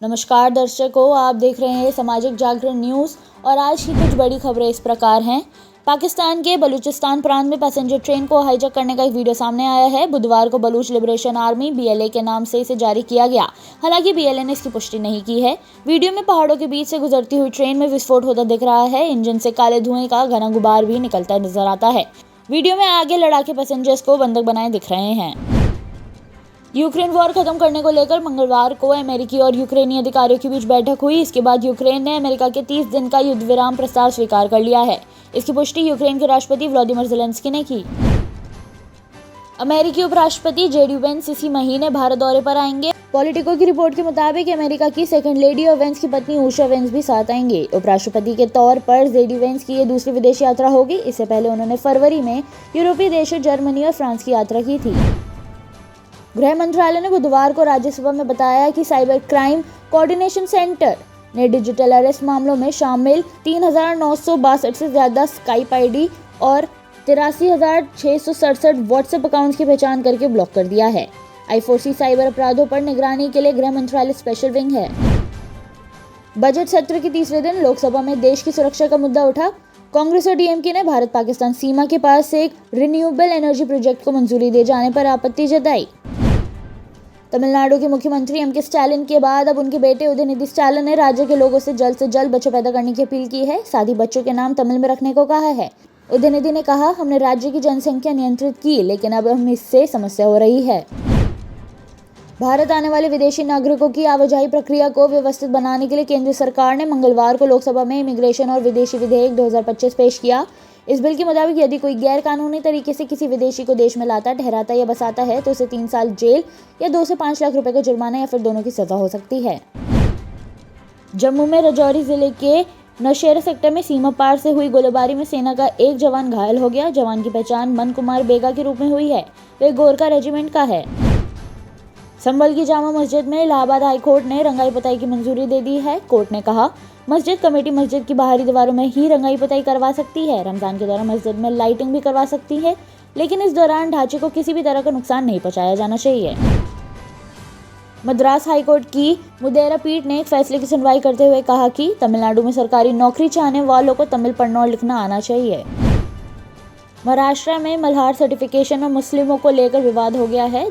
नमस्कार दर्शकों, आप देख रहे हैं सामाजिक जागरण न्यूज़ और आज की कुछ बड़ी खबरें इस प्रकार हैं। पाकिस्तान के बलूचिस्तान प्रांत में पैसेंजर ट्रेन को हाईजैक करने का एक वीडियो सामने आया है। बुधवार को बलूच लिबरेशन आर्मी BLA के नाम से इसे जारी किया गया। हालांकि BLA ने इसकी पुष्टि नहीं की है। वीडियो में पहाड़ों के बीच से गुजरती हुई ट्रेन में विस्फोट होता दिख रहा है। इंजन से काले धुएं का घना गुबार भी निकलता नजर आता है। वीडियो में आगे लड़ाके पैसेंजर्स को बंधक बनाए दिख रहे हैं। यूक्रेन वॉर खत्म करने को लेकर मंगलवार को अमेरिकी और यूक्रेनी अधिकारियों के बीच बैठक हुई। इसके बाद यूक्रेन ने अमेरिका के 30 दिन का युद्ध विराम प्रस्ताव स्वीकार कर लिया है। इसकी पुष्टि यूक्रेन के राष्ट्रपति व्लादिमीर ज़ेलेंस्की ने की। अमेरिकी उपराष्ट्रपति JD वेंस इसी महीने भारत दौरे पर आएंगे। पॉलिटिको की रिपोर्ट के मुताबिक अमेरिका की सेकंड लेडी और वेंस की पत्नी उषा वेंस भी साथ आएंगे। उपराष्ट्रपति के तौर पर JD वेंस की ये दूसरी विदेश यात्रा होगी। इससे पहले उन्होंने फरवरी में यूरोपीय देशों जर्मनी और फ्रांस की यात्रा की थी। गृह मंत्रालय ने बुधवार को राज्यसभा में बताया कि साइबर क्राइम कोऑर्डिनेशन सेंटर ने डिजिटल अरेस्ट मामलों में शामिल 3,962 से ज्यादा स्काइप ID और 83,667 व्हाट्सएप अकाउंट्स की पहचान करके ब्लॉक कर दिया है। I4C साइबर अपराधों पर निगरानी के लिए गृह मंत्रालय स्पेशल विंग है। बजट सत्र के तीसरे दिन लोकसभा में देश की सुरक्षा का मुद्दा उठा। कांग्रेस और DMK ने भारत पाकिस्तान सीमा के पास एक रिन्यूएबल एनर्जी प्रोजेक्ट को मंजूरी दे जाने पर आपत्ति जताई। तमिलनाडु के मुख्यमंत्री M.K. स्टालिन के बाद अब उनके बेटे उदयनिधि स्टालिन ने राज्य के लोगों से जल्द बच्चे पैदा करने की अपील की है। साथ ही बच्चों के नाम तमिल में रखने को कहा है। उदयनिधि ने कहा, हमने राज्य की जनसंख्या नियंत्रित की, लेकिन अब हम इससे समस्या हो रही है। भारत आने वाले विदेशी नागरिकों की आवाजाही प्रक्रिया को व्यवस्थित बनाने के लिए केंद्र सरकार ने मंगलवार को लोकसभा में इमिग्रेशन और विदेशी विधेयक 2025 पेश किया। इस बिल के मुताबिक यदि कोई गैर कानूनी तरीके से किसी विदेशी को देश में लाता, ठहराता या बसाता है तो उसे 3 साल जेल या 2 से 5 लाख रुपए का जुर्माना या फिर दोनों की सजा हो सकती है। जम्मू में राजौरी जिले के नौशेरा सेक्टर में सीमा पार से हुई गोलीबारी में सेना का एक जवान घायल हो गया। जवान की पहचान मन कुमार बेगा के रूप में हुई है। वे गोरखा रेजिमेंट का है। संभल की जामा मस्जिद में इलाहाबाद हाई कोर्ट ने रंगाई पुताई की मंजूरी दे दी है। कोर्ट ने कहा, मस्जिद कमेटी मस्जिद की बाहरी दीवारों में ही रंगाई पुताई करवा सकती है। रमजान के दौरान मस्जिद में लाइटिंग भी करवा सकती है, लेकिन इस दौरान ढांचे को किसी भी तरह का नुकसान नहीं पहुंचाया जाना चाहिए। मद्रास हाईकोर्ट की मुदेरा पीठ ने एक फैसले की सुनवाई करते हुए कहा कि तमिलनाडु में सरकारी नौकरी चाहने वालों को तमिल पढ़ना और लिखना आना चाहिए। महाराष्ट्र में मल्हार सर्टिफिकेशन में मुस्लिमों को लेकर विवाद हो गया है।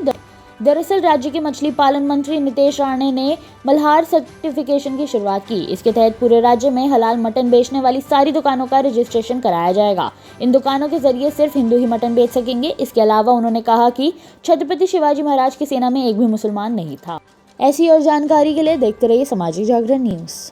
दरअसल राज्य के मछली पालन मंत्री नितेश राणे ने मल्हार सर्टिफिकेशन की शुरुआत की। इसके तहत पूरे राज्य में हलाल मटन बेचने वाली सारी दुकानों का रजिस्ट्रेशन कराया जाएगा। इन दुकानों के जरिए सिर्फ हिंदू ही मटन बेच सकेंगे। इसके अलावा उन्होंने कहा कि छत्रपति शिवाजी महाराज की सेना में एक भी मुसलमान नहीं था। ऐसी और जानकारी के लिए देखते रहिए सामाजिक जागरण न्यूज़।